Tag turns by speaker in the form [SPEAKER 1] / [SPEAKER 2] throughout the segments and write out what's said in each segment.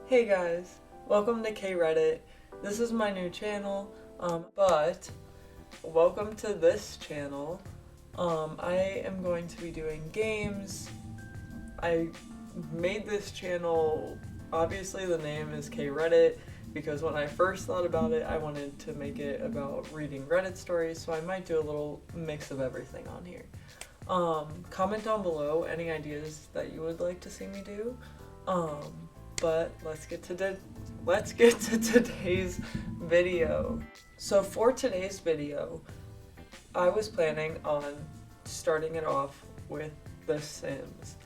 [SPEAKER 1] Hey guys, welcome to K-Reddit. This is my new channel, but welcome to this channel. I am going to be doing games. I made this channel, obviously the name is K-Reddit, because when I first thought about it, I wanted to make it about reading Reddit stories, so I might do a little mix of everything on here. Comment down below any ideas that you would like to see me do. But let's get to today's video. So for today's video, I was planning on starting it off with The Sims.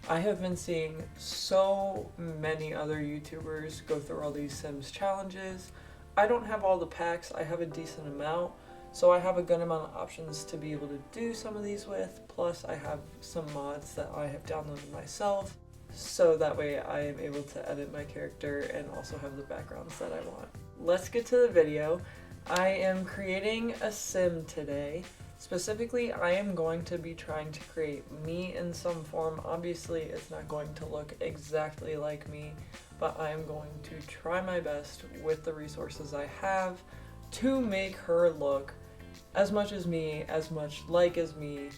[SPEAKER 1] I have been seeing so many other YouTubers go through all these Sims challenges. I don't have all the packs, I have a decent amount, so I have a good amount of options to be able to do some of these with, plus I have some mods that I have downloaded myself. So that way I am able to edit my character and also have the backgrounds that I want. Let's get to the video. I am creating a sim today. Specifically, I am going to be trying to create me in some form. Obviously, it's not going to look exactly like me, but I am going to try my best with the resources I have to make her look as much as me, as much like as me.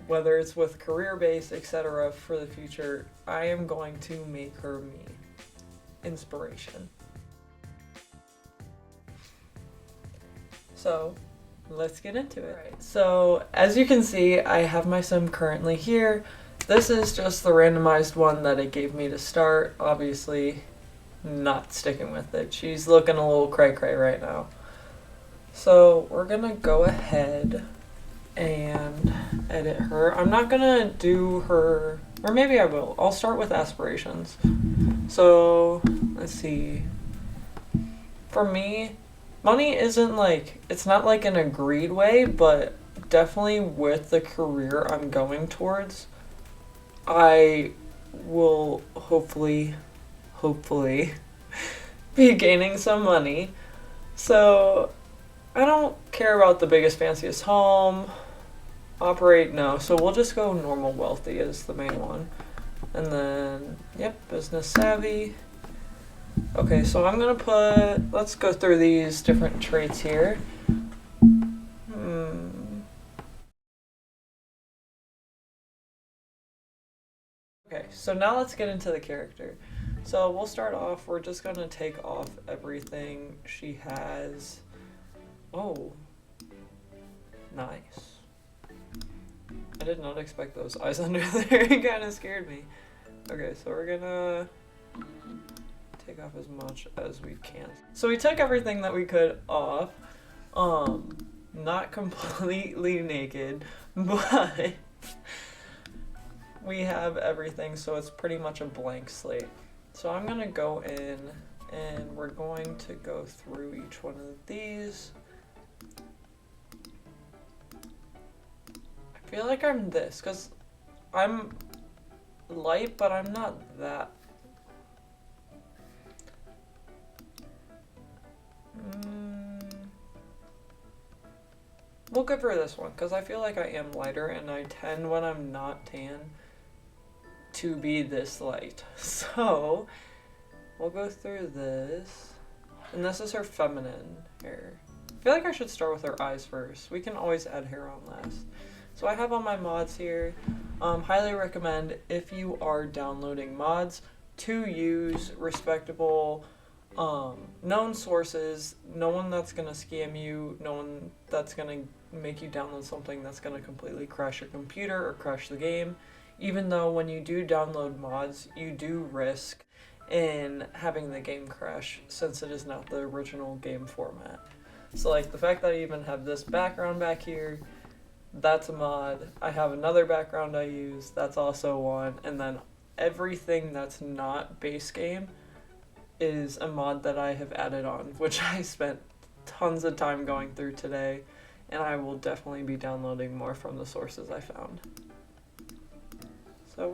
[SPEAKER 1] Whether it's with career base, etc. for the future, I am going to make her me. Inspiration. So, let's get into it. Right. So, as you can see, I have my sim currently here. This is just the randomized one that it gave me to start. Obviously, not sticking with it. She's looking a little cray-cray right now. So, we're gonna go ahead and edit her. I'm not gonna do her, or maybe I will. I'll start with aspirations. So, let's see. For me, money isn't like, it's not like an agreed way, but definitely with the career I'm going towards, I will hopefully be gaining some money. So, I don't care about the biggest, fanciest home. Operate, no. So we'll just go normal wealthy as the main one. And then, yep, business savvy. Okay, so I'm gonna put, let's go through these different traits here. Okay, so now let's get into the character. So we'll start off, we're just gonna take off everything she has. Oh, nice. I did not expect those eyes under there. It kind of scared me. Okay, so we're gonna take off as much as we can. So we took everything that we could off. Not completely naked, but we have everything, so it's pretty much a blank slate. So I'm gonna go in and we're going to go through each one of these. I feel like I'm this, because I'm light, but I'm not that. We'll go for this one, because I feel like I am lighter, and I tend, when I'm not tan, to be this light. So, we'll go through this. And this is her feminine hair. I feel like I should start with her eyes first. We can always add hair on last. So I have all my mods here. Highly recommend, if you are downloading mods, to use respectable, known sources. No one that's gonna scam you, no one that's gonna make you download something that's gonna completely crash your computer or crash the game. Even though when you do download mods, you do risk in having the game crash, since it is not the original game format. So like the fact that I even have this background back here, that's a mod. I have another background I use, that's also one, and then everything that's not base game is a mod that I have added on, which I spent tons of time going through today, and I will definitely be downloading more from the sources I found. So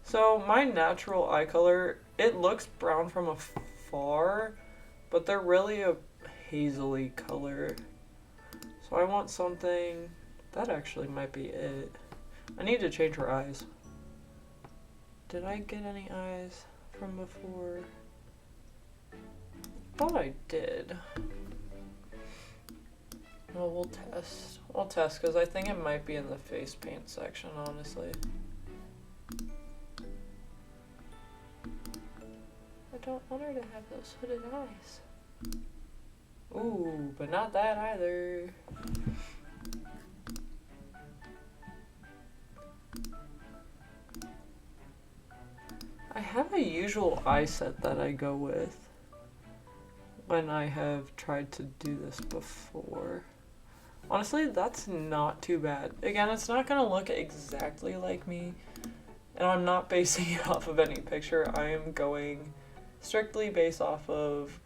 [SPEAKER 1] so my natural eye color, it looks brown from afar, but they're really a hazily color. So I want something, that actually might be it. I need to change her eyes. Did I get any eyes from before? I thought I did. Well, we'll test. I'll test because I think it might be in the face paint section, honestly. I don't want her to have those hooded eyes. Ooh, but not that either. I have a usual eye set that I go with when I have tried to do this before. Honestly, that's not too bad. Again, it's not gonna look exactly like me, and I'm not basing it off of any picture. I am going strictly based off of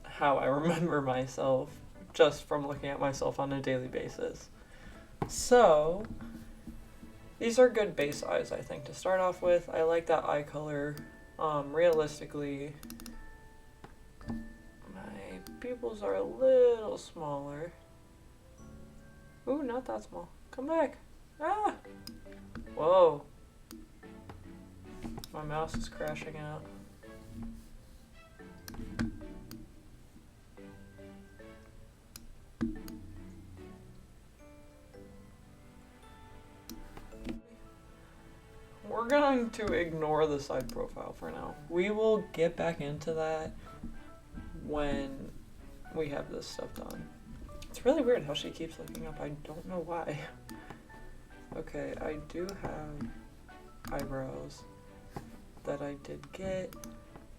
[SPEAKER 1] how I remember myself, just from looking at myself on a daily basis. So, these are good base eyes, I think, to start off with. I like that eye color. Realistically, my pupils are a little smaller. Ooh, not that small. Come back. Ah! Whoa. My mouse is crashing out. We're going to ignore the side profile for now. We will get back into that when we have this stuff done. It's really weird how she keeps looking up. I don't know why. Okay, I do have eyebrows that I did get.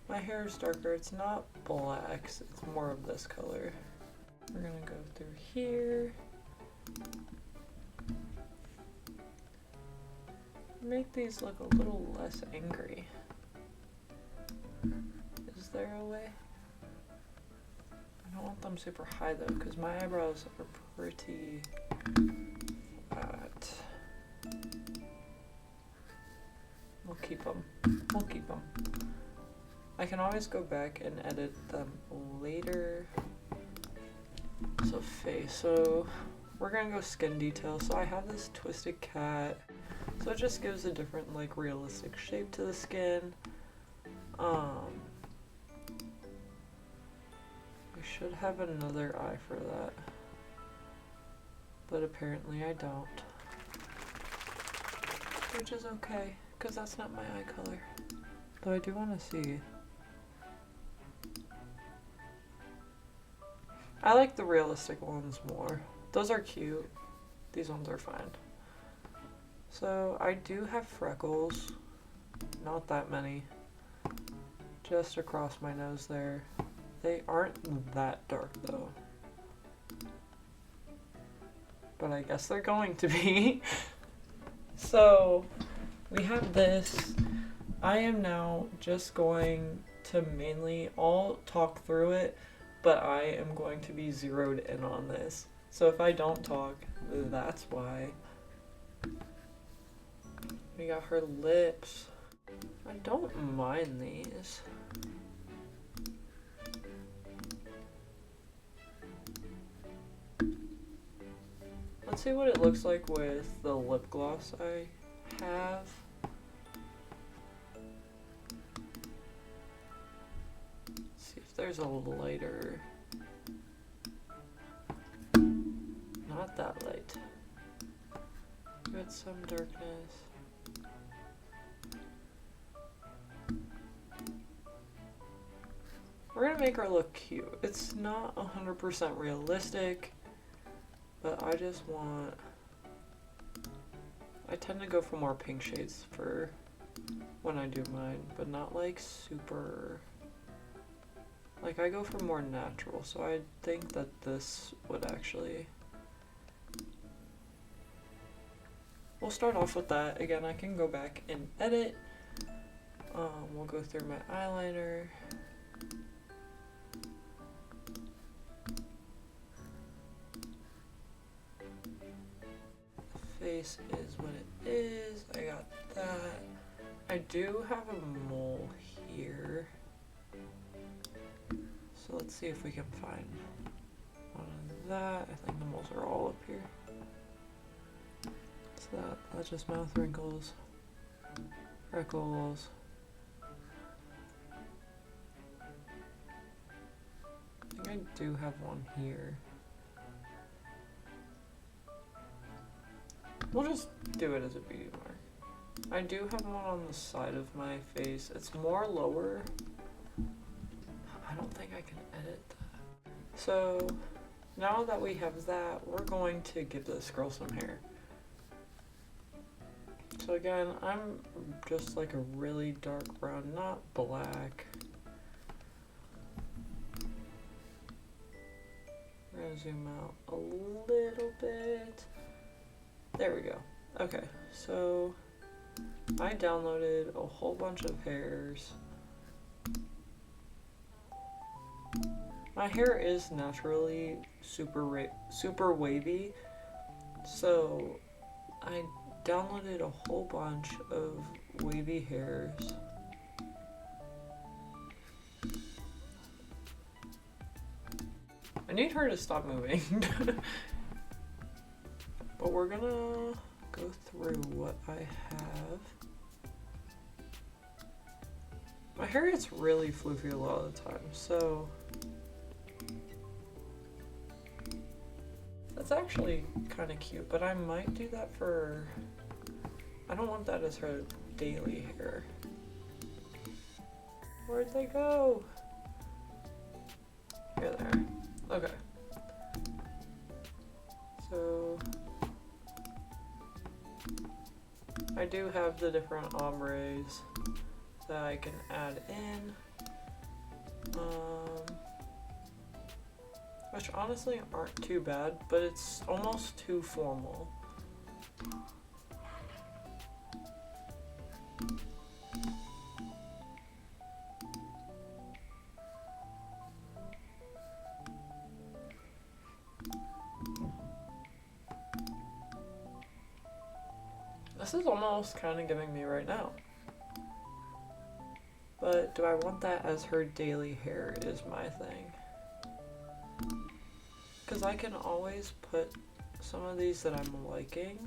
[SPEAKER 1] My hair is darker. It's not black. It's more of this color. We're gonna go through here. Make these look a little less angry. Is there a way? I don't want them super high though, because my eyebrows are pretty flat. We'll keep them. We'll keep them. I can always go back and edit them later. So face. So we're gonna go skin detail. So I have this twisted cat. So it just gives a different, like, realistic shape to the skin. I should have another eye for that, but apparently I don't. Which is okay, because that's not my eye color. Though I do want to see. I like the realistic ones more. Those are cute. These ones are fine. So I do have freckles, not that many, just across my nose there. They aren't that dark though, but I guess they're going to be. So we have this. I am now just going to mainly, I'll talk through it, but I am going to be zeroed in on this. So if I don't talk, that's why. We got her lips. I don't mind these. Let's see what it looks like with the lip gloss I have. Let's see if there's a lighter. Not that light. Got some darkness. We're gonna make her look cute. It's not 100% realistic, but I just want... I tend to go for more pink shades for when I do mine, but not like super... Like, I go for more natural, so I think that this would actually... We'll start off with that. Again, I can go back and edit. We'll go through my eyeliner. Face is what it is. I got that. I do have a mole here. So let's see if we can find one of that. I think the moles are all up here. So that's just mouth wrinkles. freckles. I think I do have one here. We'll just do it as a beauty mark. I do have one on the side of my face. It's more lower. I don't think I can edit that. So now that we have that, we're going to give this girl some hair. So again, I'm just like a really dark brown, not black. We're gonna zoom out a little bit. There we go. Okay, so I downloaded a whole bunch of hairs. My hair is naturally super wavy, so I downloaded a whole bunch of wavy hairs. I need her to stop moving. But we're gonna go through what I have. My hair gets really floofy a lot of the time, so that's actually kind of cute, but I might do that for, I don't want that as her daily hair. Where'd they go? Here they are. Okay. So I do have the different ombres that I can add in, which honestly aren't too bad, but it's almost too formal. This is almost kind of giving me right now. But do I want that as her daily hair is my thing. Because I can always put some of these that I'm liking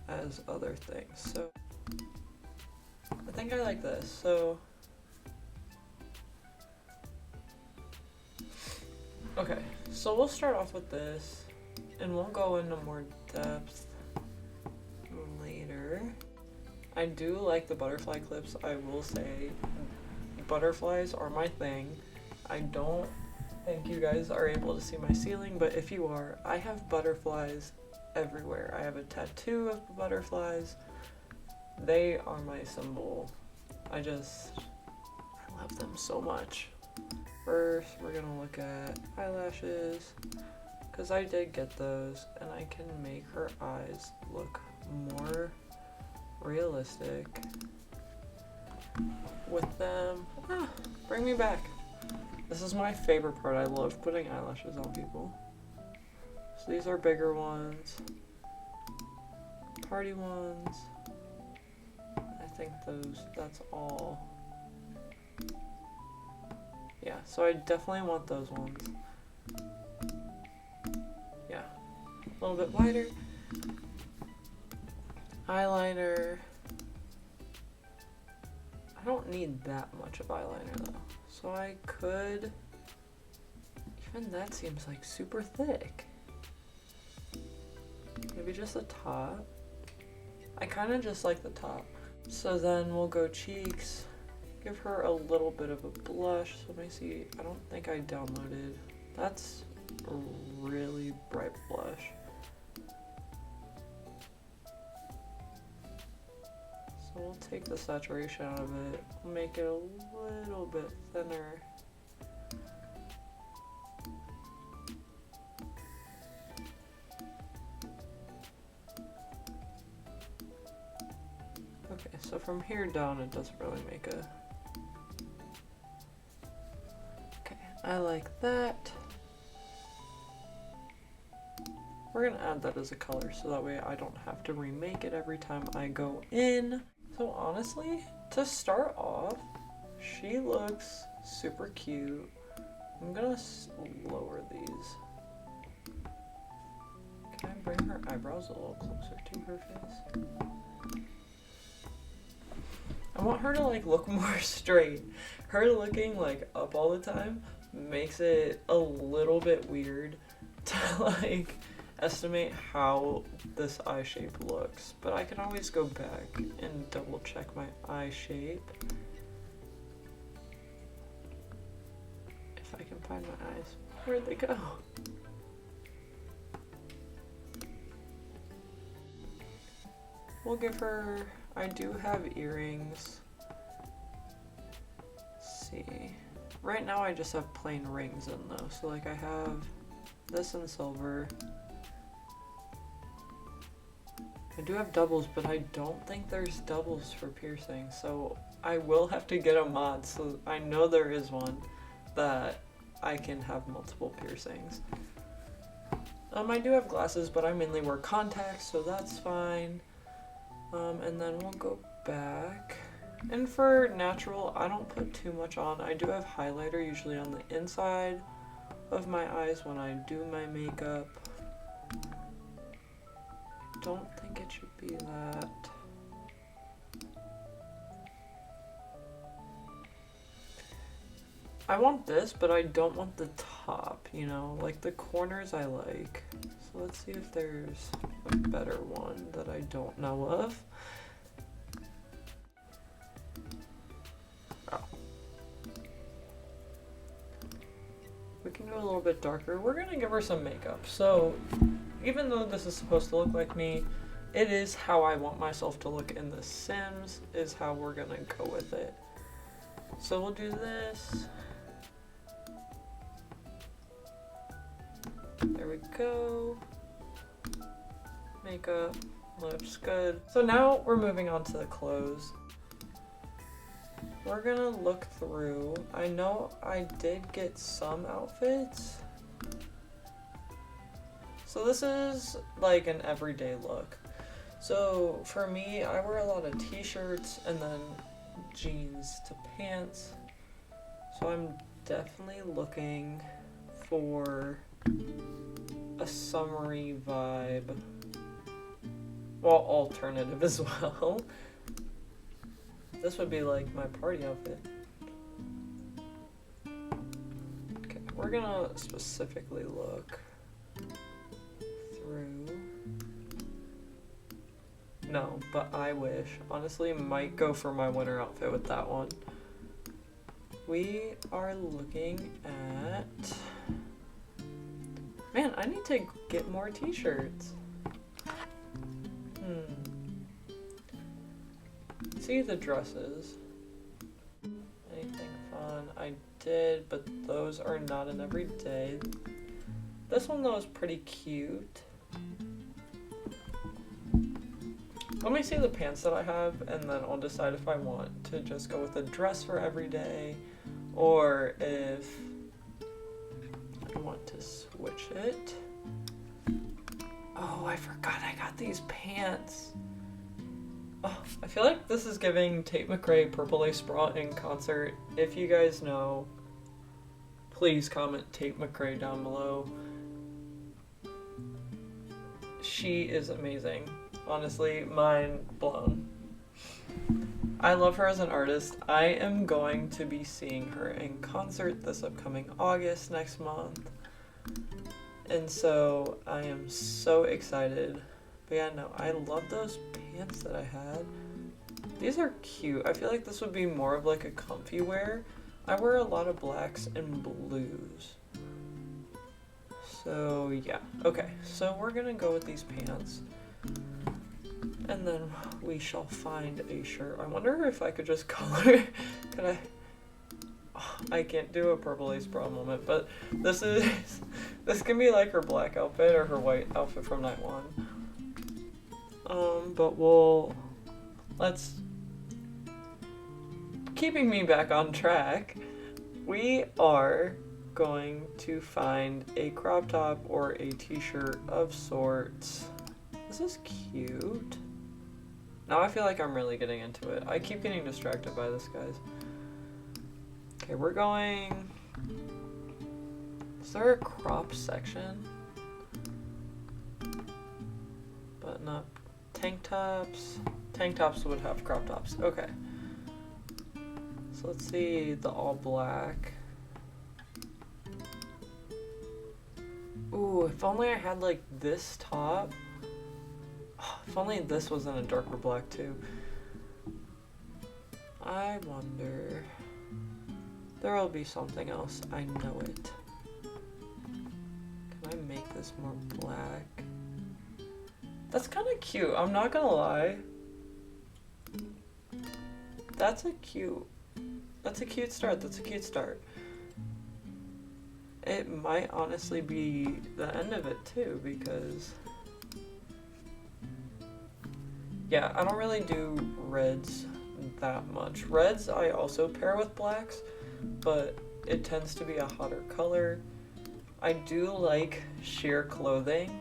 [SPEAKER 1] as other things. So I think I like this. So okay, so we'll start off with this and we'll go into more depth later. I do like the butterfly clips. I will say butterflies are my thing. I don't think you guys are able to see my ceiling, but if you are, I have butterflies everywhere. I have a tattoo of butterflies. They are my symbol. I love them so much. First, we're gonna look at eyelashes, because I did get those, and I can make her eyes look more realistic with them. Bring me back. This is my favorite part. I love putting eyelashes on people. So these are bigger ones, party ones. I think that's all. Yeah, so I definitely want those ones. Yeah, a little bit wider. Eyeliner. I don't need that much of eyeliner though. So I could, even that seems like super thick. Maybe just the top. I kind of just like the top. So then we'll go cheeks. Give her a little bit of a blush. So let me see, I don't think I downloaded. That's a really bright blush. So we'll take the saturation out of it, make it a little bit thinner. Okay, so from here down it doesn't really make a... Okay, I like that. We're gonna add that as a color so that way I don't have to remake it every time I go in. So honestly, to start off, she looks super cute. I'm gonna lower these. Can I bring her eyebrows a little closer to her face? want her to like look more straight. Her looking like up all the time makes it a little bit weird to like estimate how this eye shape looks, but I can always go back and double check my eye shape if I can find my eyes. Where'd they go? We'll give her, I do have earrings. Let's see. Right now I just have plain rings in though, so like I have this in silver. I do have doubles, but I don't think there's doubles for piercing, so I will have to get a mod, so I know there is one that I can have multiple piercings. I do have glasses, but I mainly wear contacts, so that's fine. And then we'll go back. And for natural, I don't put too much on. I do have highlighter usually on the inside of my eyes when I do my makeup. Don't think it should be that. I want this, but I don't want the top, you know, like the corners I like. So let's see if there's a better one that I don't know of. Oh. We can go a little bit darker. We're gonna give her some makeup. So even though this is supposed to look like me, it is how I want myself to look in The Sims, is how we're gonna go with it. So we'll do this. There we go. Makeup, lips, good. So now we're moving on to the clothes. We're gonna look through. I know I did get some outfits. So this is like an everyday look. So for me, I wear a lot of t-shirts and then jeans to pants. So I'm definitely looking for a summery vibe. Well, alternative as well. This would be like my party outfit. Okay, we're gonna specifically look through. No, but I wish. Honestly, might go for my winter outfit with that one. We are looking at... Man, I need to get more t-shirts. See the dresses. Anything fun? I did, but those are not an everyday. This one though is pretty cute. Let me see the pants that I have, and then I'll decide if I want to just go with a dress for every day, or if I want to switch it. Oh, I forgot I got these pants. Oh, I feel like this is giving Tate McRae Purple Lace Bra in concert. If you guys know, please comment Tate McRae down below. She is amazing. Honestly, mind blown. I love her as an artist. I am going to be seeing her in concert this upcoming August next month. And so I am so excited. But yeah, no, I love those pants that I had. These are cute. I feel like this would be more of like a comfy wear. I wear a lot of blacks and blues. So yeah, okay. So we're gonna go with these pants. And then we shall find a shirt. I wonder if I could just color. Could I? Oh, I can't do a purple lace bra moment, but this can be like her black outfit or her white outfit from night one. But let's, keeping me back on track, we are going to find a crop top or a t-shirt of sorts. This is cute. Now I feel like I'm really getting into it. I keep getting distracted by this, guys. Okay, we're going... Is there a crop section? But not tank tops. Tank tops would have crop tops. Okay. So let's see the all black. Ooh, if only I had like this top. Oh, if only this was in a darker black too. I wonder. There will be something else, I know it. Can I make this more black? That's kind of cute, I'm not gonna lie. That's a cute start, that's a cute start. It might honestly be the end of it too, because yeah, I don't really do reds that much. Reds I also pair with blacks, but it tends to be a hotter color. I do like sheer clothing,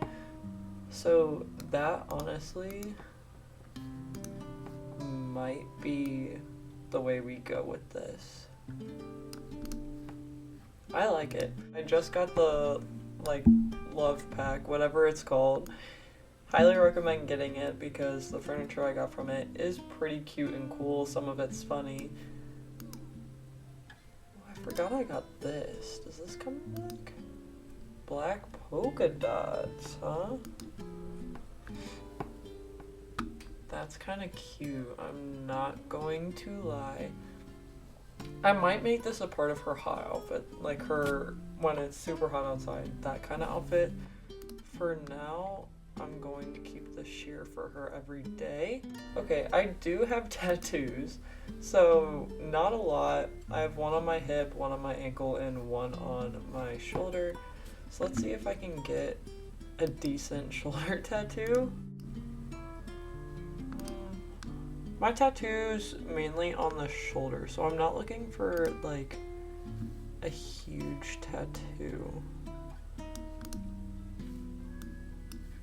[SPEAKER 1] so that honestly might be the way we go with this. I like it. I just got the like love pack, whatever it's called. Highly recommend getting it because the furniture I got from it is pretty cute and cool. Some of it's funny. Oh, I forgot I got this. Does this come back? Black polka dots, huh? That's kind of cute. I'm not going to lie. I might make this a part of her hot outfit, like her when it's super hot outside, that kind of outfit. For now, I'm going to keep the sheer for her every day. Okay, I do have tattoos, so not a lot. I have one on my hip, one on my ankle, and one on my shoulder. So let's see if I can get a decent shoulder tattoo. My tattoo's mainly on the shoulder, so I'm not looking for like a huge tattoo.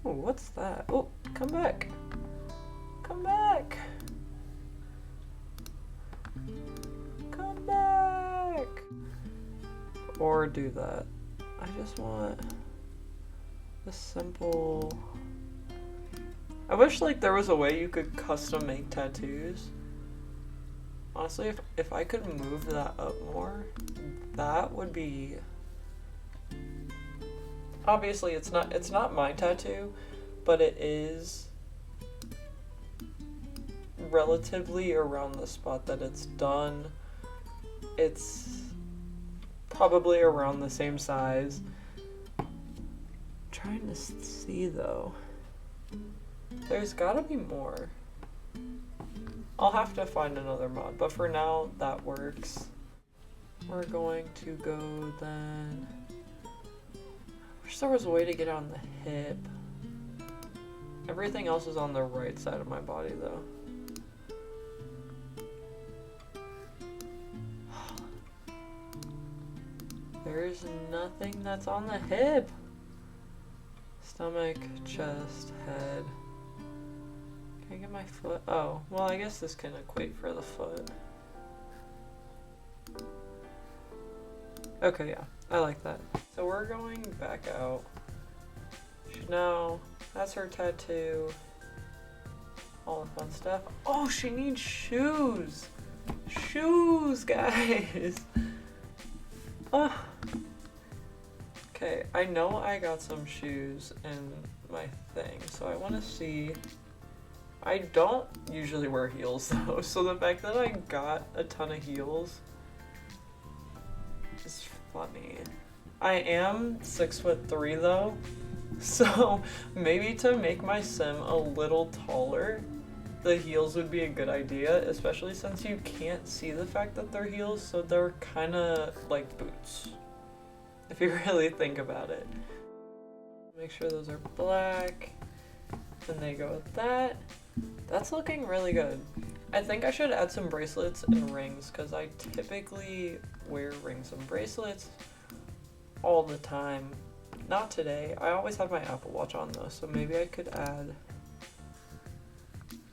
[SPEAKER 1] Oh, what's that? Oh, come back. Come back. Come back. Or do that. I just want a simple... I wish like there was a way you could custom make tattoos. Honestly, if I could move that up more, that would be... Obviously it's not my tattoo, but it is relatively around the spot that it's done. It's probably around the same size. I'm trying to see though. There's gotta be more. I'll have to find another mod, but for now, that works. We're going to go then... I wish there was a way to get on the hip. Everything else is on the right side of my body though. There's nothing that's on the hip. Stomach, chest, head. Can I get my foot? Oh, well I guess this can equate for the foot. Okay, yeah, I like that. So we're going back out. Now, that's her tattoo. All the fun stuff. Oh, she needs shoes! Shoes, guys! Oh. Okay, I know I got some shoes in my thing, so I want to see. I don't usually wear heels though, so the fact that I got a ton of heels is funny. I am 6'3" though, so maybe to make my sim a little taller, the heels would be a good idea, especially since you can't see the fact that they're heels, so they're kind of like boots, if you really think about it. Make sure those are black, and they go with that. That's looking really good. I think I should add some bracelets and rings, because I typically wear rings and bracelets all the time. Not today. I always have my Apple Watch on though, so maybe I could add...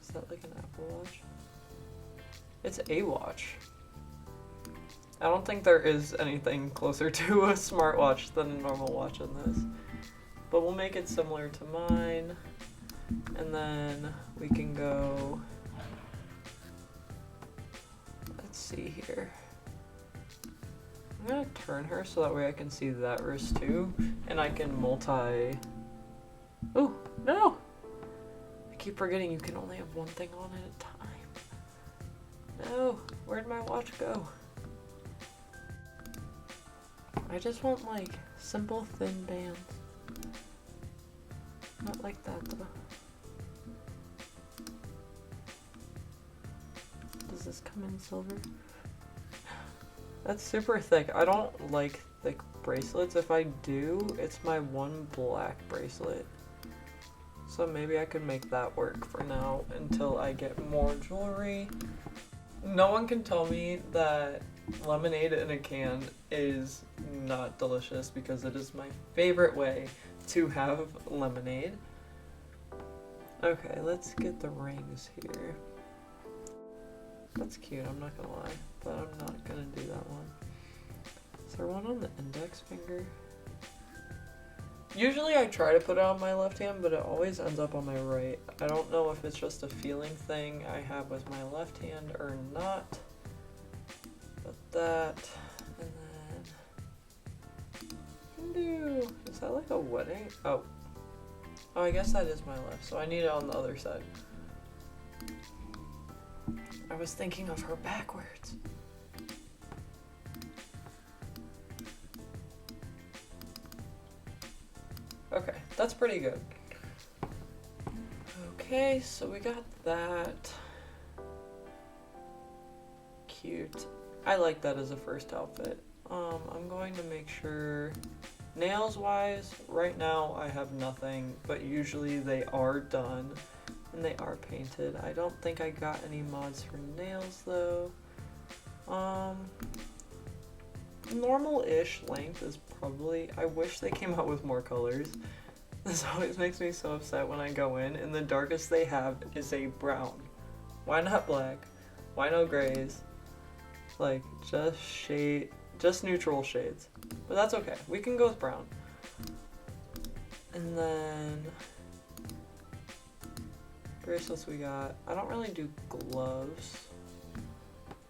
[SPEAKER 1] Is that like an Apple Watch? It's a watch. I don't think there is anything closer to a smartwatch than a normal watch in this. But we'll make it similar to mine. And then we can go... Let's see here. I'm gonna turn her so that way I can see that wrist too, and I can multi. Oh, no! I keep forgetting you can only have one thing on at a time. No, where'd my watch go? I just want like simple thin bands. Not like that though. Does this come in silver? That's super thick. I don't like thick bracelets. If I do, it's my one black bracelet. So maybe I could make that work for now until I get more jewelry. No one can tell me that lemonade in a can is not delicious because it is my favorite way to have lemonade. Okay, let's get the rings here. That's cute, I'm not gonna lie, but I'm not gonna do that one. Is there one on the index finger? Usually I try to put it on my left hand, but it always ends up on my right. I don't know if it's just a feeling thing I have with my left hand or not. But that, and then, is that like a wedding? Oh, I guess that is my left, so I need it on the other side. I was thinking of her backwards. Okay, that's pretty good. Okay, so we got that. Cute. I like that as a first outfit. I'm going to make sure, nails wise, right now I have nothing, but usually they are done and they are painted. I don't think I got any mods for nails though. Normal-ish length is probably, I wish they came out with more colors. This always makes me so upset when I go in and the darkest they have is a brown. Why not black? Why no grays? Like, just neutral shades. But that's okay, we can go with brown. And then bracelets we got. I don't really do gloves.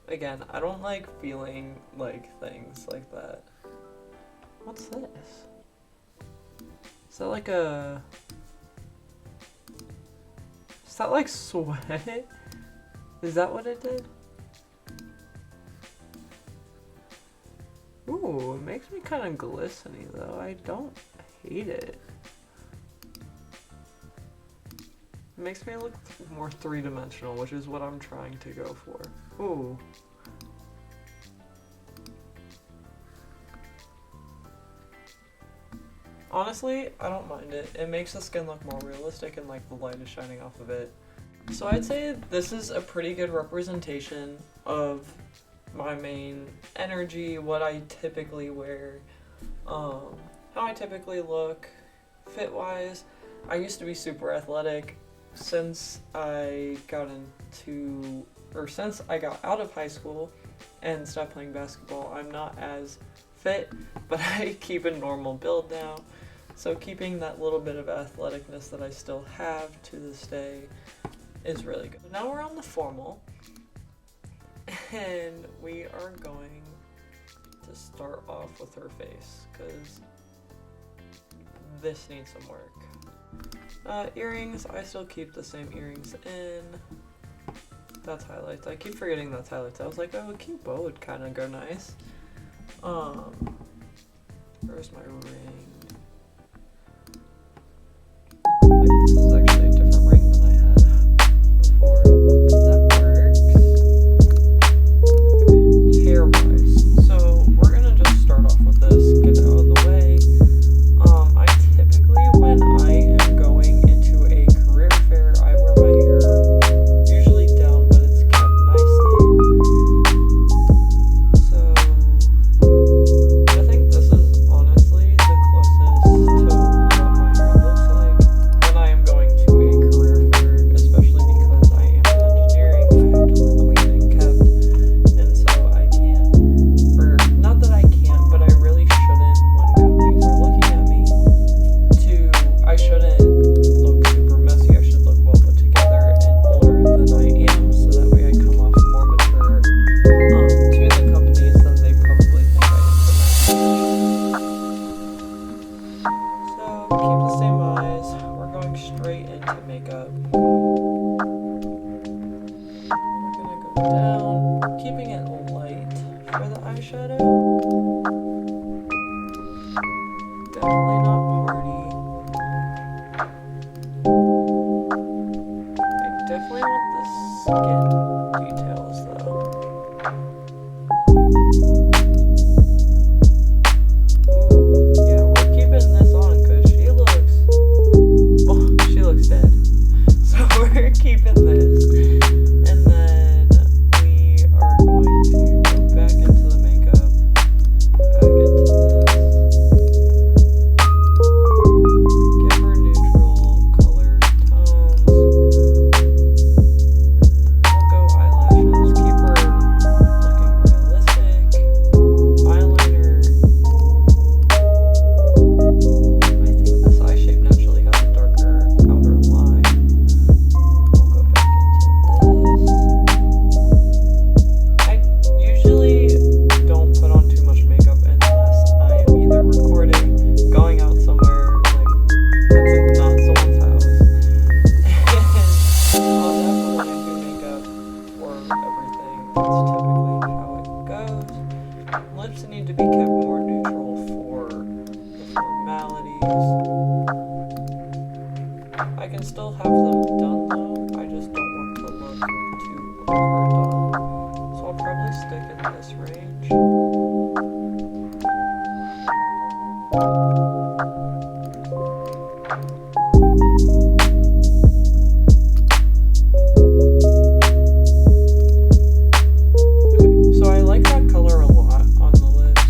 [SPEAKER 1] Again, I don't like feeling like things like that. What's this? Is that like a... Is that like sweat? Is that what it did? Ooh, it makes me kind of glistening though. I don't hate it. It makes me look more three-dimensional, which is what I'm trying to go for. Ooh. Honestly, I don't mind it. It makes the skin look more realistic and like the light is shining off of it. So I'd say this is a pretty good representation of my main energy, what I typically wear, how I typically look, fit-wise. I used to be super athletic. Since I got out of high school and stopped playing basketball, I'm not as fit, but I keep a normal build now. So keeping that little bit of athleticness that I still have to this day is really good. Now we're on the formal, and we are going to start off with her face, because this needs some work. Earrings, I still keep the same earrings in. That's highlights. I keep forgetting that's highlights. I was like, oh, a cute bow would kind of go nice. Where's my ring? This is actually a different ring than I had before. That works. Hair-wise. So we're gonna just start off with this, get it out of the way. I typically, when I am going into a career fair, I wear my hair usually down, but it's kept nicely. So I think this is honestly the closest down, keeping it light for the eyeshadow. Definitely not party. I definitely want the skin details though. Ooh, yeah, we're keeping this on because she looks dead. So we're keeping this. And then we are going to go back into the makeup, back into this. Give her neutral color tones. We'll go eyelashes, keep her looking realistic. Eyeliner. I think this eye shape naturally has a darker outer line. We'll go back into this. I usually don't put on too much makeup unless I am either recording, going out somewhere, like that's not someone's house. And I'll definitely do makeup for everything. That's typically how it goes. Lips need to be kept more neutral for the formalities. I can still have them done though, I just don't want to look too overdone. So I'll probably stick in this range. So I like that color a lot on the lips.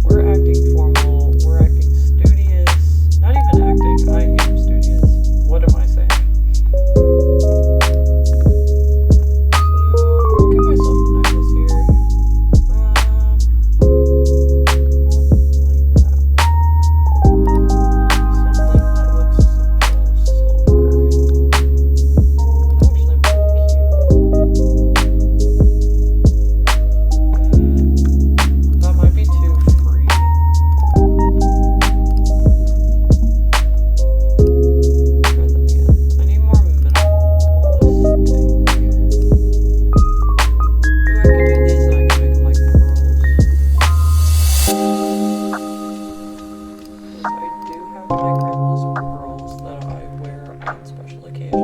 [SPEAKER 1] We're acting formal, we're acting studious. Not even acting, I am studious. What am I saying? So I'll give myself a necklace here. Like that one. Something that looks simple, silver. That actually might be cute. That might be too free. Try that again. I need more minimalistic. Ooh, I could do these and I could make them like pearls. Because I do have my grandma's pearls that I wear on special occasion.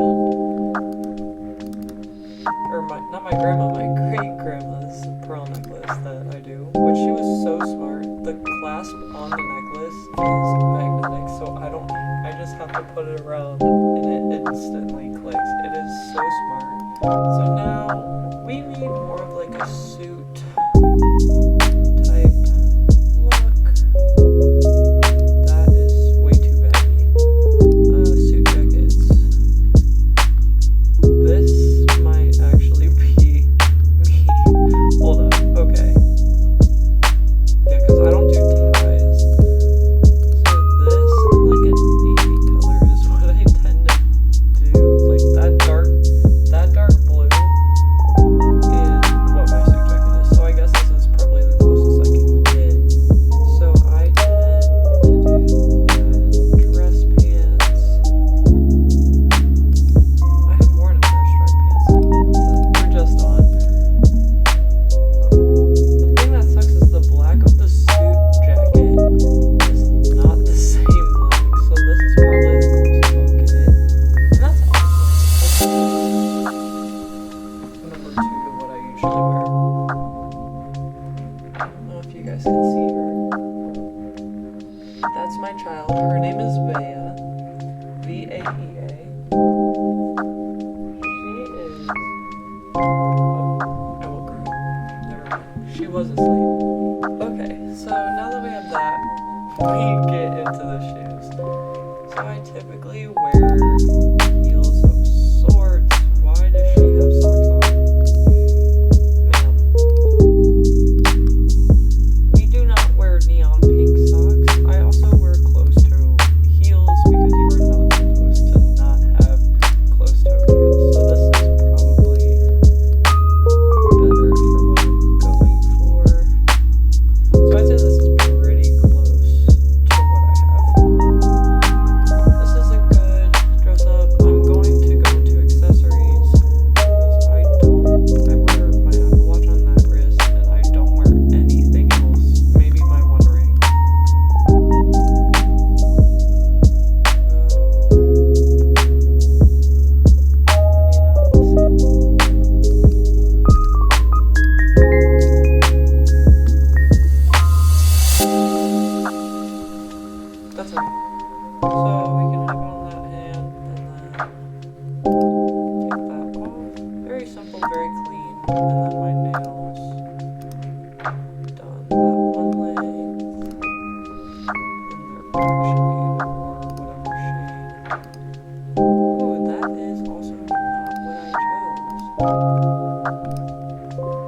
[SPEAKER 1] Or not my grandma, my great grandma's pearl necklace that I do. Which she was so smart. The clasp on the necklace is magnetic, so I just have to put it around and it instantly clicks. It is so smart. So now we need more of like a suit type look. That is way too baggy. Suit jackets. This might actually be me. Hold up, okay. Yeah, because I don't do ties. So this and like a navy color is what I tend to do. Like that dark blue is what my suit jacket is. So I guess this is probably the closest I can get. So I tend to do dress pants. I have worn a pair of striped pants that we're just on. The thing that sucks is the black of the suit jacket is not the same black, so this is probably the closest I'll get. And that's awesome. That's number 2 to what I usually wear. I don't know if you guys can see her. That's my child. Her name is Vea. V-A-E-A. She is... Oh, I woke her up. Never mind. She was asleep. Okay, so now that we have that, we get into the shoes. So I typically wear heels of sorts. Why does she have socks on? Ma'am. We do not wear neon pink socks. I also wear closed-toe heels because you are not supposed to not have closed-toe heels. So this is probably better for what I'm going for. So I'd say this is pretty close to what I have. This is a good And then my nails, done that one length, and their black shade or whatever shade. Ooh, that is also not what I chose.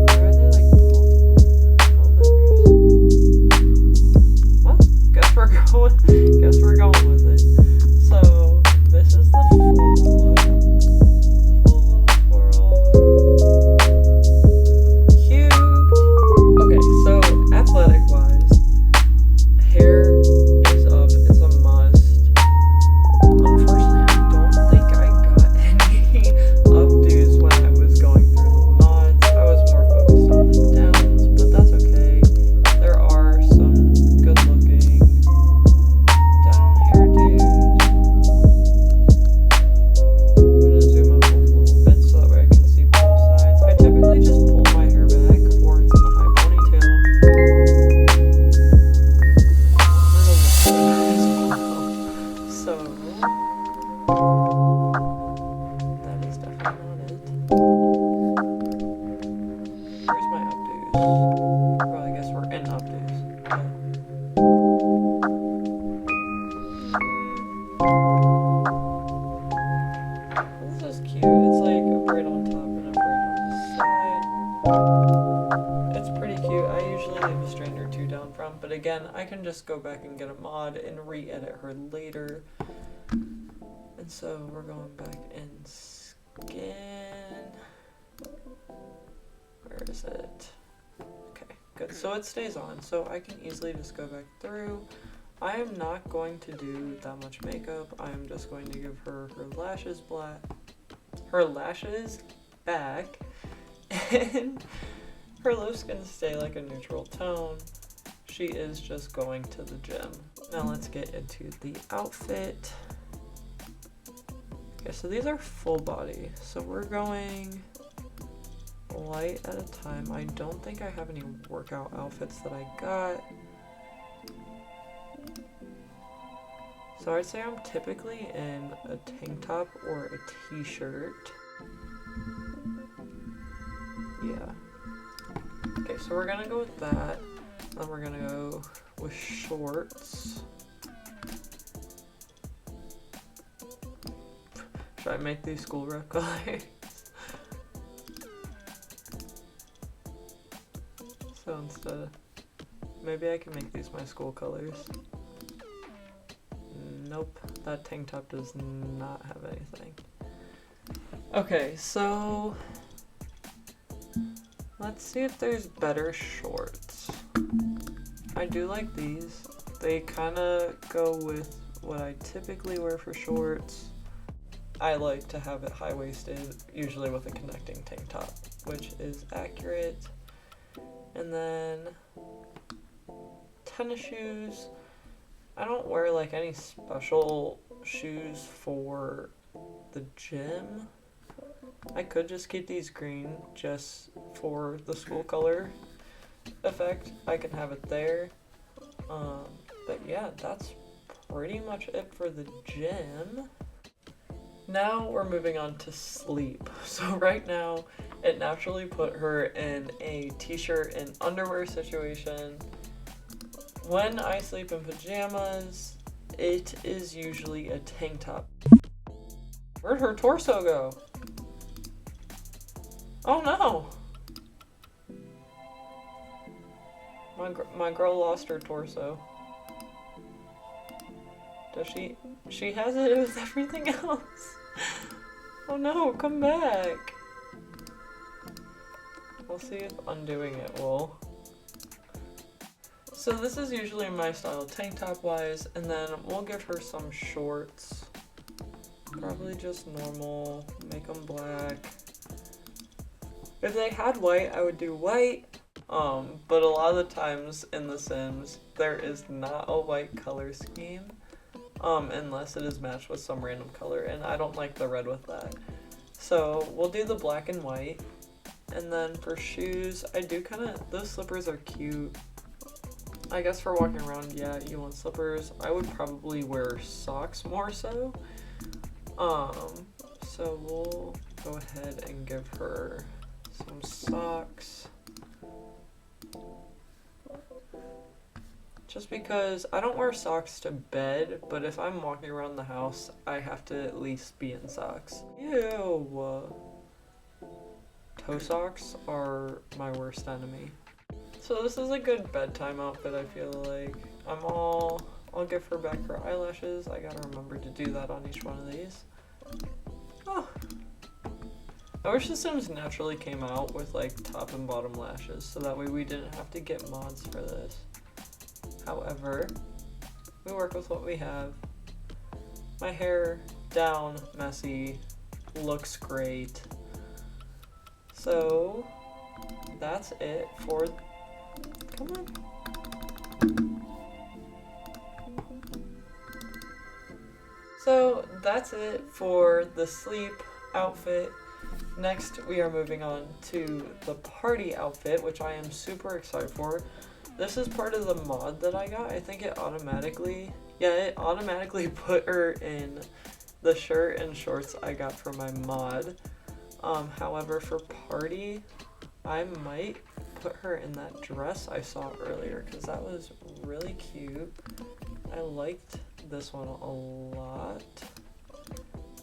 [SPEAKER 1] Why are there like multiple colors? Well, guess we're going with it. So this is the formal look. Full little twirl. Cute. Okay, so athletic wise, hair is up. It's a must. Unfortunately, I don't think I got any updos when I was going through the mods. I was more focused on the downs, but that's okay. There are some good looking down hairdos. I'm gonna zoom out a little bit so that way I can see both sides. I typically just pull my hair back or it's in a high ponytail. So that is definitely not it. Where's my updos? Well, I guess we're in updos. This is cute. It's like a braid on top and a braid on the side. It's pretty cute. I usually leave a strand or two down front, but again, I can just go back and get a mod and re-edit her later. And so we're going back and scan. Where is it? Okay, good. So it stays on, so I can easily just go back through. I am not going to do that much makeup. I am just going to give her lashes back, and her lips can stay like a neutral tone. She is just going to the gym. Now let's get into the outfit. Okay, so these are full body. So we're going light at a time. I don't think I have any workout outfits that I got. So I'd say I'm typically in a tank top or a t-shirt. Yeah. Okay, so we're gonna go with that. Then we're gonna go with shorts. Should I make these school rep colors? So instead, maybe I can make these my school colors. Nope, that tank top does not have anything. Okay, so let's see if there's better shorts. I do like these. They kind of go with what I typically wear for shorts. I like to have it high-waisted, usually with a connecting tank top, which is accurate. And then tennis shoes. I don't wear like any special shoes for the gym. I could just keep these green just for the school color effect. I can have it there. But yeah, that's pretty much it for the gym. Now we're moving on to sleep. So right now, it naturally put her in a t-shirt and underwear situation. When I sleep in pajamas, it is usually a tank top. Where'd her torso go? Oh no! My girl lost her torso. Does she? She has it with everything else. Oh no, come back. We'll see if undoing it will. So this is usually my style tank top wise, and then we'll give her some shorts. Probably just normal, make them black. If they had white, I would do white. But a lot of the times in The Sims, there is not a white color scheme. Unless it is matched with some random color, and I don't like the red with that. So we'll do the black and white. And then for shoes, I do those slippers are cute. I guess for walking around, yeah, you want slippers. I would probably wear socks more so. So we'll go ahead and give her some socks. Just because I don't wear socks to bed, but if I'm walking around the house, I have to at least be in socks. Ew. Toe socks are my worst enemy. So this is a good bedtime outfit, I feel like. I'll give her back her eyelashes. I gotta remember to do that on each one of these. Oh. I wish the Sims naturally came out with like top and bottom lashes, so that way we didn't have to get mods for this. However, we work with what we have. My hair down, messy, looks great. So that's it for, come on. So that's it for the sleep outfit. Next, we are moving on to the party outfit, which I am super excited for. This is part of the mod that I got. I think it automatically put her in the shirt and shorts I got from my mod. However, for party, I might put her in that dress I saw earlier because that was really cute. I liked this one a lot.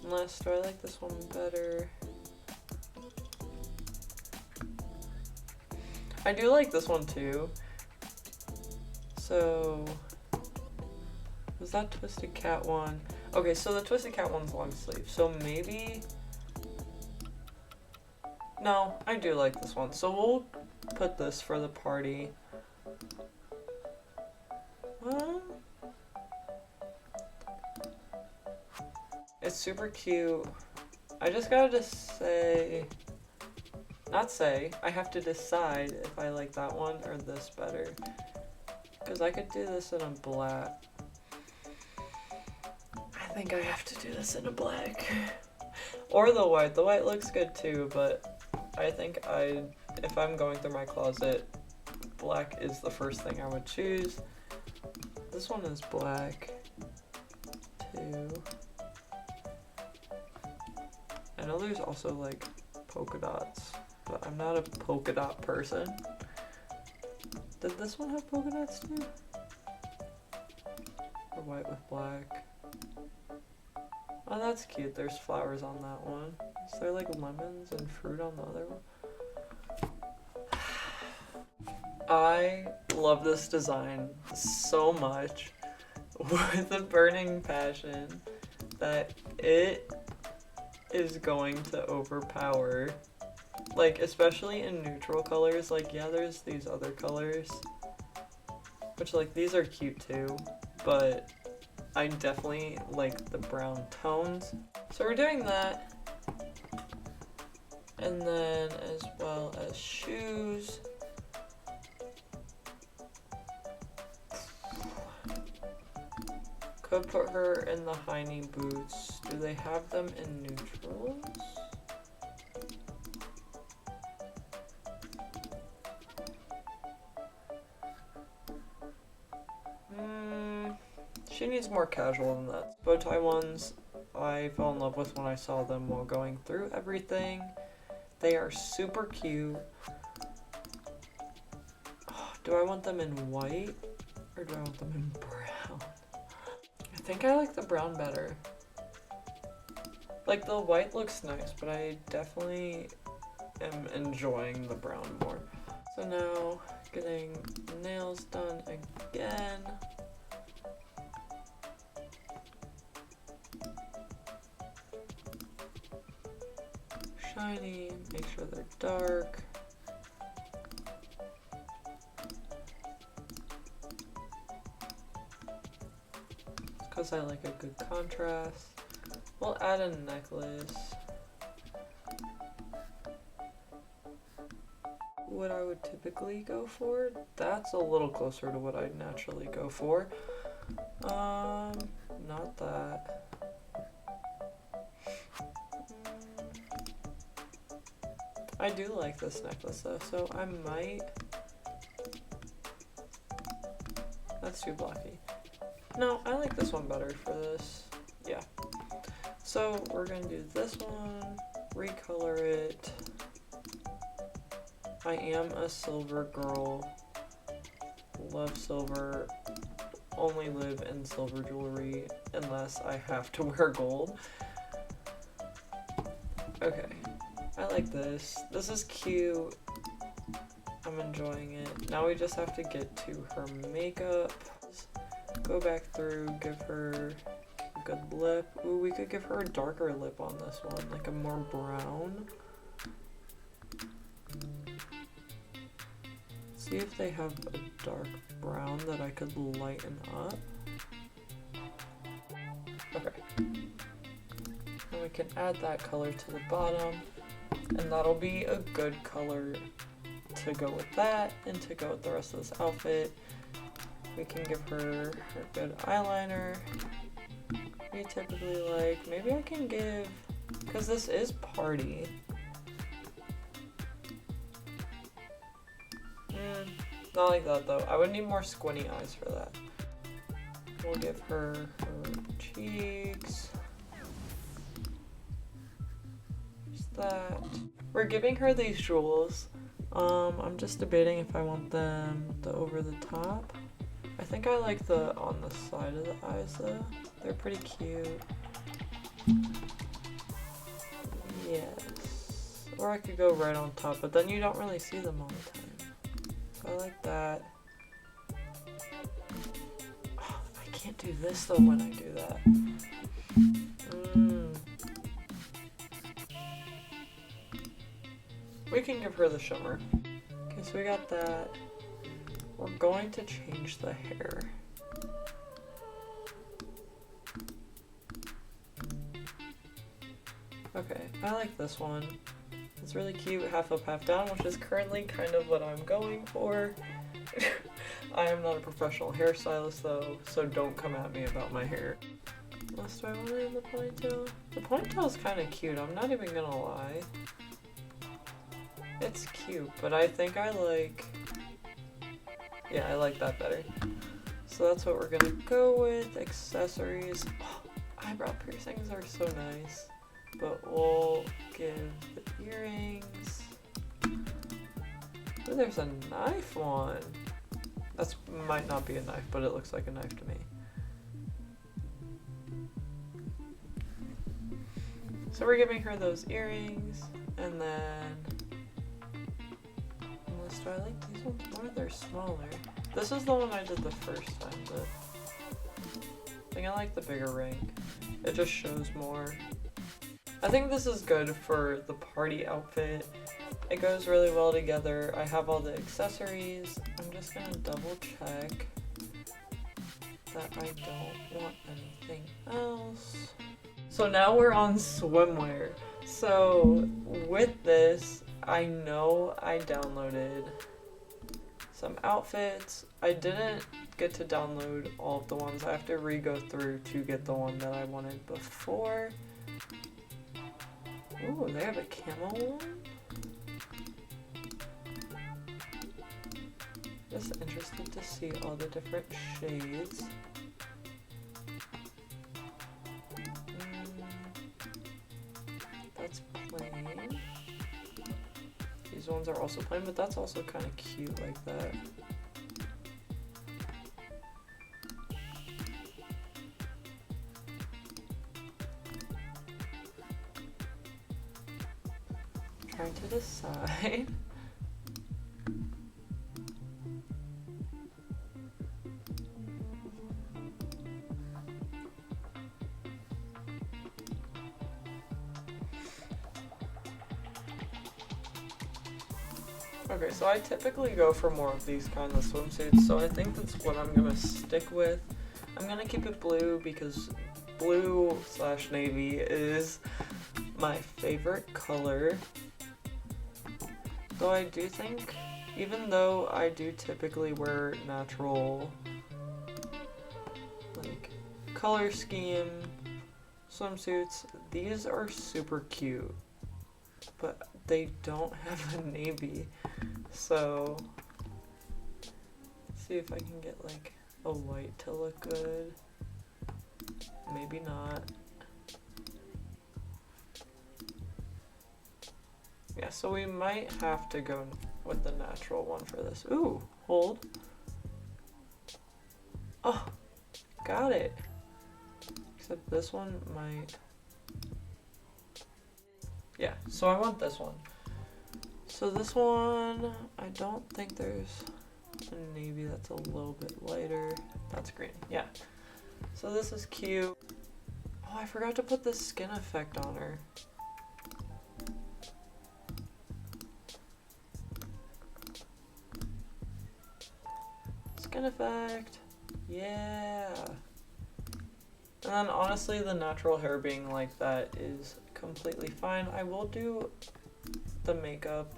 [SPEAKER 1] Unless, do I like this one better? I do like this one too. So, was that Twisted Cat one? Okay, so the Twisted Cat one's long sleeve. So maybe, no, I do like this one. So we'll put this for the party. It's super cute. I just gotta say, I have to decide if I like that one or this better. Because I could do this in a black. I think I have to do this in a black. Or the white. The white looks good too, but I think if I'm going through my closet, black is the first thing I would choose. This one is black too. I know there's also like polka dots, but I'm not a polka dot person. Did this one have polka dots too? Or white with black? Oh, that's cute. There's flowers on that one. Is there like lemons and fruit on the other one? I love this design so much with a burning passion that it is going to overpower. Like, especially in neutral colors. Like, yeah, there's these other colors, which, like, these are cute too, but I definitely like the brown tones. So we're doing that. And then, as well as shoes. Could put her in the high knee boots. Do they have them in neutrals? She needs more casual than that. Bow tie ones, I fell in love with when I saw them while going through everything. They are super cute. Oh, do I want them in white or do I want them in brown? I think I like the brown better. Like, the white looks nice, but I definitely am enjoying the brown more. So now, getting nails done again. Shiny, make sure they're dark. Because I like a good contrast. We'll add a necklace. What I would typically go for, that's a little closer to what I'd naturally go for. Not that. I do like this necklace though, so I might That's too blocky. No, I like this one better for this. Yeah. So we're gonna do this one, recolor it. I am a silver girl. Love silver. Only live in silver jewelry unless I have to wear gold. Okay. I like this. This is cute. I'm enjoying it. Now we just have to get to her makeup. Go back through, give her a good lip. Ooh, we could give her a darker lip on this one, like a more brown. See if they have a dark brown that I could lighten up. Okay. And we can add that color to the bottom, and that'll be a good color to go with that and to go with the rest of this outfit. We can give her a good eyeliner. We typically like, maybe I can give, because this is party. Not like that though. I would need more squinty eyes for that. We'll give her her cheeks. Just that. We're giving her these jewels. I'm just debating if I want them the over the top. I think I like the on the side of the eyes though. They're pretty cute. Yes. Or I could go right on top, but then you don't really see them all the time. So I like that. Oh, I can't do this though when I do that. We can give her the shimmer. Okay, so we got that. We're going to change the hair. Okay, I like this one. It's really cute, half up, half down, which is currently kind of what I'm going for. I am not a professional hairstylist though, so don't come at me about my hair. Unless do I want to leave the ponytail? The ponytail is kind of cute, I'm not even gonna lie. It's cute, but I think I like... Yeah, I like that better. So that's what we're gonna go with. Accessories. Oh, eyebrow piercings are so nice. But we'll give the earrings. Ooh, there's a knife one. That might not be a knife, but it looks like a knife to me. So we're giving her those earrings, and then... Unless do I like these ones more? They're smaller. This is the one I did the first time, but I think I like the bigger ring. It just shows more. I think this is good for the party outfit. It goes really well together. I have all the accessories. I'm just gonna double check that I don't want anything else. So now we're on swimwear. So with this, I know I downloaded some outfits. I didn't get to download all of the ones. I have to re-go through to get the one that I wanted before. Ooh, they have a camo one? Just interested to see all the different shades. That's plain. These ones are also plain, but that's also kind of cute like that. Trying to decide. Okay, so I typically go for more of these kind of swimsuits, so I think that's what I'm gonna stick with. I'm gonna keep it blue because blue/navy is my favorite color. Though I do think, even though I do typically wear natural, like, color scheme swimsuits, these are super cute, but they don't have a navy. So, let's see if I can get like a white to look good. Maybe not. Yeah, so we might have to go with the natural one for this. Ooh, hold. Oh, got it. Except this one might. Yeah, so I want this one. So this one, I don't think there's a navy that's a little bit lighter. That's green, yeah. So this is cute. Oh, I forgot to put the skin effect on her. Skin effect, yeah. And then honestly, the natural hair being like that is completely fine. I will do the makeup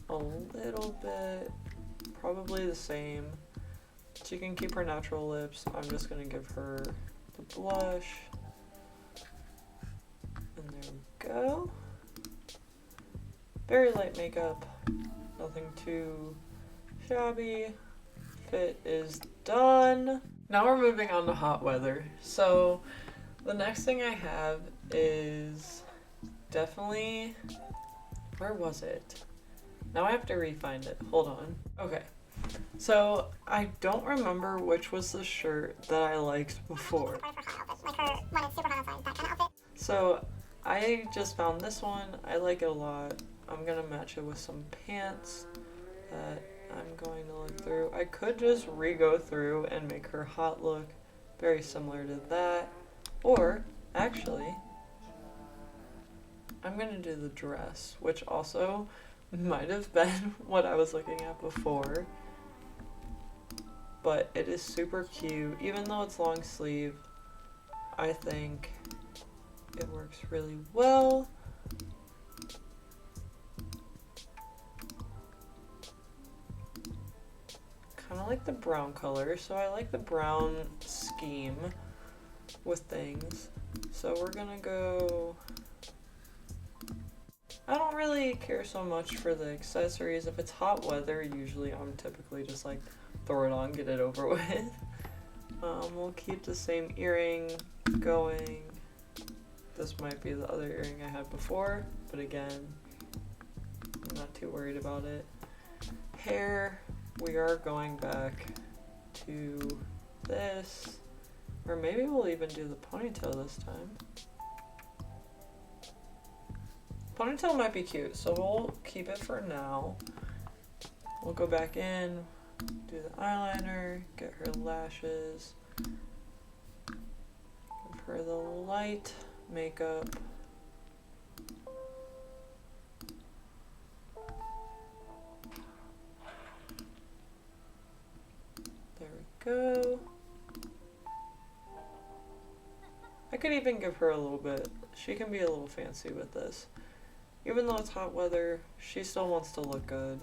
[SPEAKER 1] a little bit, probably the same. She can keep her natural lips. I'm just gonna give her the blush. And there we go. Very light makeup, nothing too shabby. Fit is done. Now we're moving on to hot weather. So the next thing I have is definitely, where was it? Now I have to re-find it. Hold on. Okay. So I don't remember which was the shirt that I liked before. So I just found this one. I like it a lot. I'm gonna match it with some pants that I'm going to look through. I could just re-go through and make her hot look very similar to that. Or actually, I'm gonna do the dress, which also might have been what I was looking at before. But it is super cute. Even though it's long sleeve, I think it works really well. Kind of like the brown color, so I like the brown scheme with things. So we're gonna go... I don't really care so much for the accessories. If it's hot weather, usually I'm typically just like, throw it on, get it over with. We'll keep the same earring going. This might be the other earring I had before, but again, I'm not too worried about it. Hair, we are going back to this, or maybe we'll even do the ponytail this time. Ponytail might be cute, so we'll keep it for now. We'll go back in, do the eyeliner, get her lashes, give her the light makeup. There we go. I could even give her a little bit. She can be a little fancy with this. Even though it's hot weather, she still wants to look good.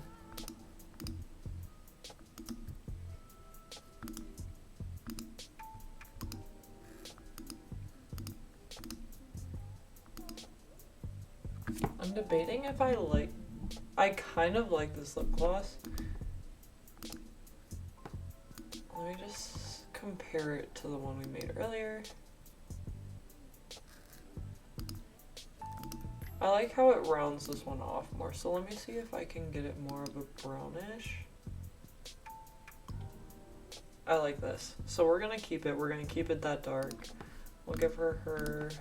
[SPEAKER 1] I'm debating if I kind of like this lip gloss. Let me just compare it to the one we made earlier. I like how it rounds this one off more, so let me see if I can get it more of a brownish. I like this. So we're gonna keep it that dark. We'll give her her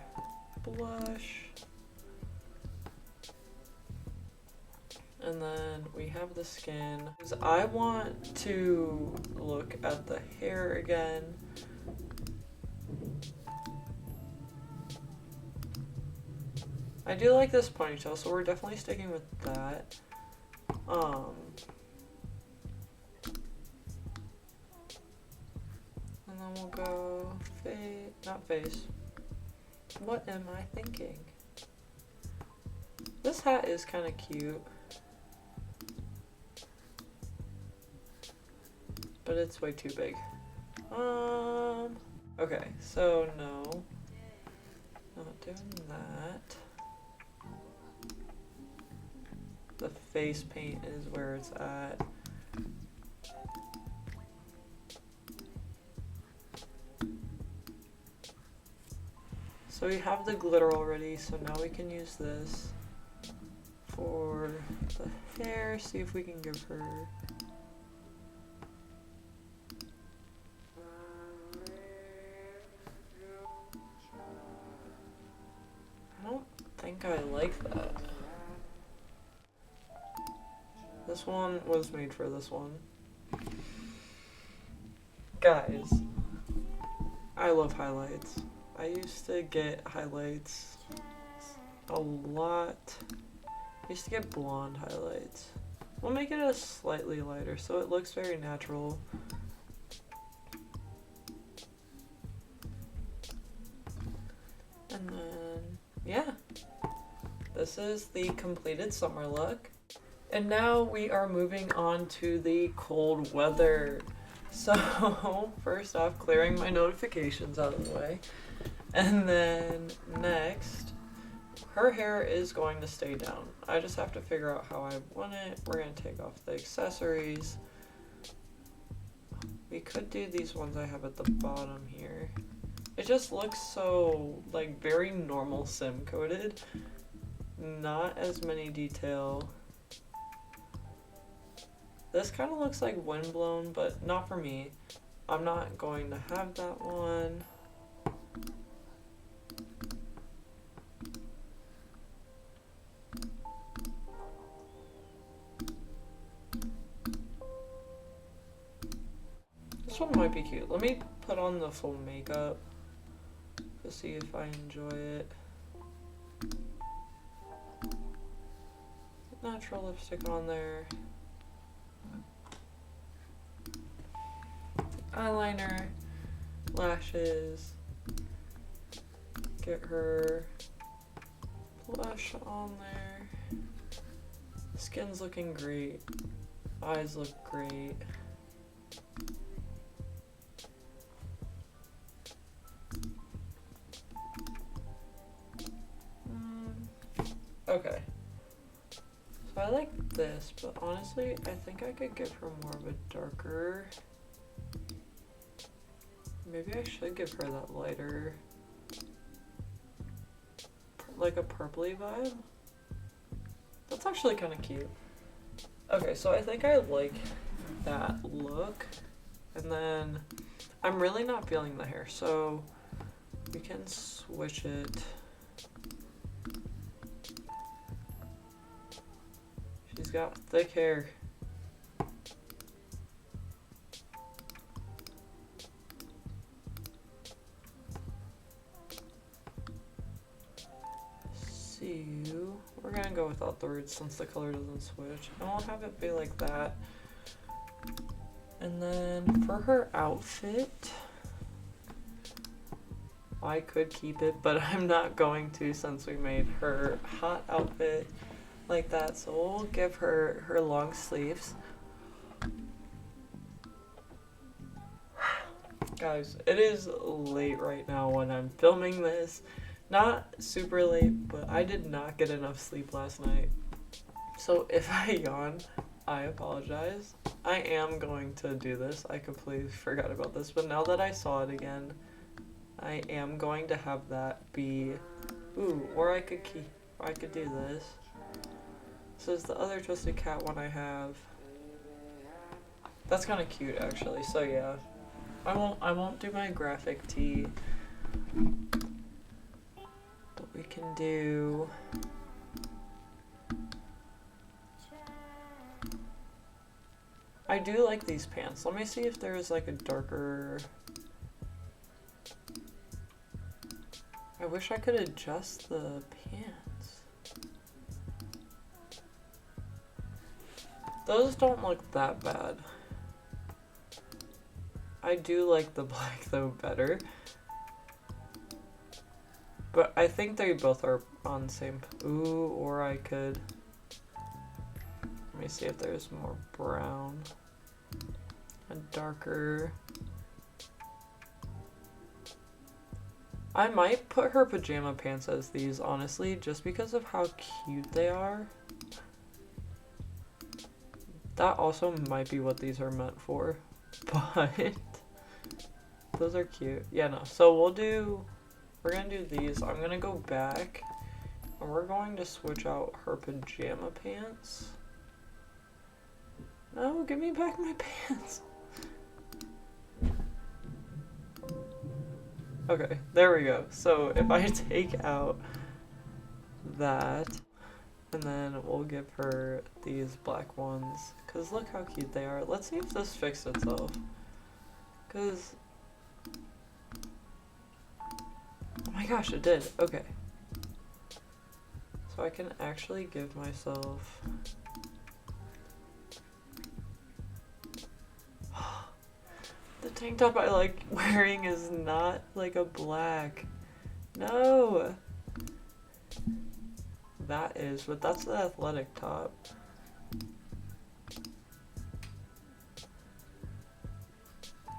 [SPEAKER 1] blush. And then we have the skin. I want to look at the hair again. I do like this ponytail, so we're definitely sticking with that. And then we'll go not face. What am I thinking? This hat is kind of cute. But it's way too big. Okay, so no. Not doing that. The face paint is where it's at. So we have the glitter already, so now we can use this for the hair. See if we can give her... I don't think I like that. This one was made for this one. Guys, I love highlights. I used to get highlights a lot. I used to get blonde highlights. We'll make it a slightly lighter so it looks very natural. And then, yeah. This is the completed summer look. And now we are moving on to the cold weather. So, first off, clearing my notifications out of the way. And then next, her hair is going to stay down. I just have to figure out how I want it. We're going to take off the accessories. We could do these ones I have at the bottom here. It just looks so, like, very normal sim coated. Not as many detail. This kind of looks like windblown, but not for me. I'm not going to have that one. This one might be cute. Let me put on the full makeup to see if I enjoy it. Natural lipstick on there. Eyeliner, lashes, get her blush on there. Skin's looking great, eyes look great. Okay, so I like this, but honestly I think I could give her more of a darker. Maybe I should give her that lighter, like a purpley vibe. That's actually kind of cute. Okay, so I think I like that look. And then I'm really not feeling the hair, so we can switch it. She's got thick hair. We're gonna go without the roots since the color doesn't switch. I won't have it be like that. And then for her outfit, I could keep it, but I'm not going to since we made her hot outfit like that. So we'll give her her long sleeves. Guys, it is late right now when I'm filming this. Not super late, but I did not get enough sleep last night. So if I yawn, I apologize. I am going to do this. I completely forgot about this, but now that I saw it again, I am going to have that be, ooh, or I could do this. This is the other Twisted Cat one I have. That's kind of cute actually. So yeah, I won't do my graphic tee. We can do I do like these pants. Let me see if there's like a darker. I wish I could adjust the pants. Those don't look that bad. I do like the black though better. But I think they both are on the same. Ooh, or I could. Let me see if there's more brown. A darker. I might put her pajama pants as these, honestly, just because of how cute they are. That also might be what these are meant for. But those are cute. Yeah, no. So we'll do we're gonna do these. I'm gonna go back and we're going to switch out her pajama pants. No, give me back my pants. Okay, there we go. So if I take out that, and then we'll give her these black ones, because look how cute they are. Let's see if this fixed itself. Because, oh my gosh, it did. Okay. So I can actually give myself, the tank top I like wearing is not like a black. No! That is, but that's the athletic top.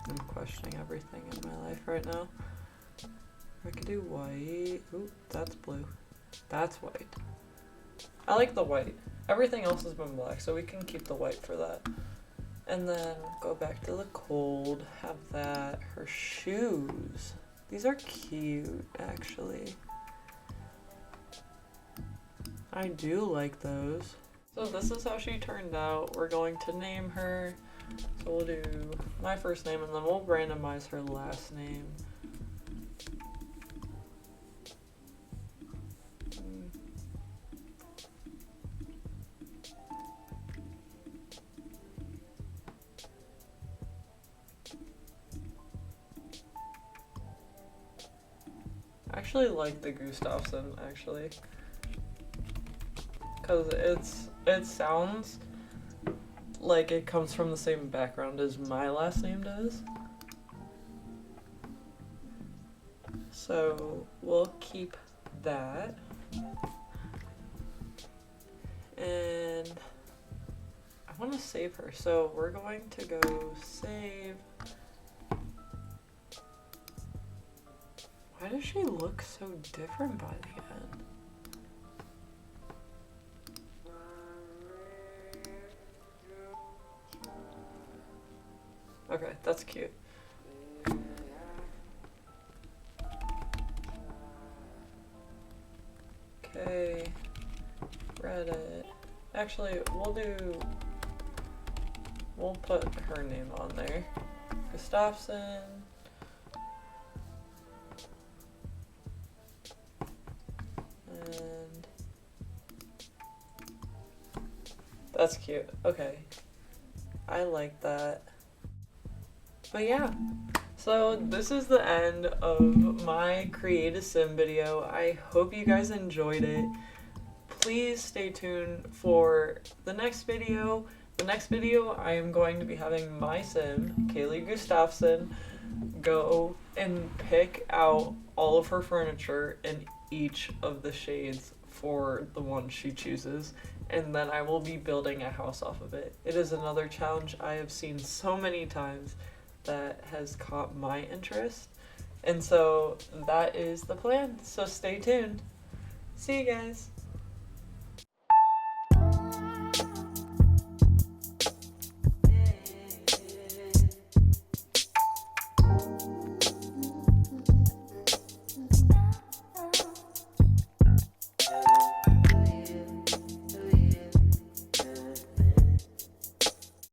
[SPEAKER 1] I'm questioning everything in my life right now. I could do white. Ooh, that's blue. That's white. I like the white. Everything else has been black, so we can keep the white for that. And then go back to the cold, have that. Her shoes. These are cute, actually. I do like those. So this is how she turned out. We're going to name her. So we'll do my first name and then we'll randomize her last name. I actually like the Gustafsson, actually. Because it sounds like it comes from the same background as my last name does. So we'll keep that. And I want to save her, so we're going to go save. Why does she look so different by the end? Okay, that's cute. Okay, Reddit. Actually, we'll put her name on there. Gustafsson. And that's cute. Okay. I like that. But yeah, so this is the end of my Create a Sim video. I hope you guys enjoyed it. Please stay tuned for the next video. The next video, I am going to be having my sim, Kaylee Gustafsson, go and pick out all of her furniture in each of the shades for the one she chooses, and then I will be building a house off of it. It is another challenge I have seen so many times that has caught my interest, and so that is the plan. So stay tuned. See you guys.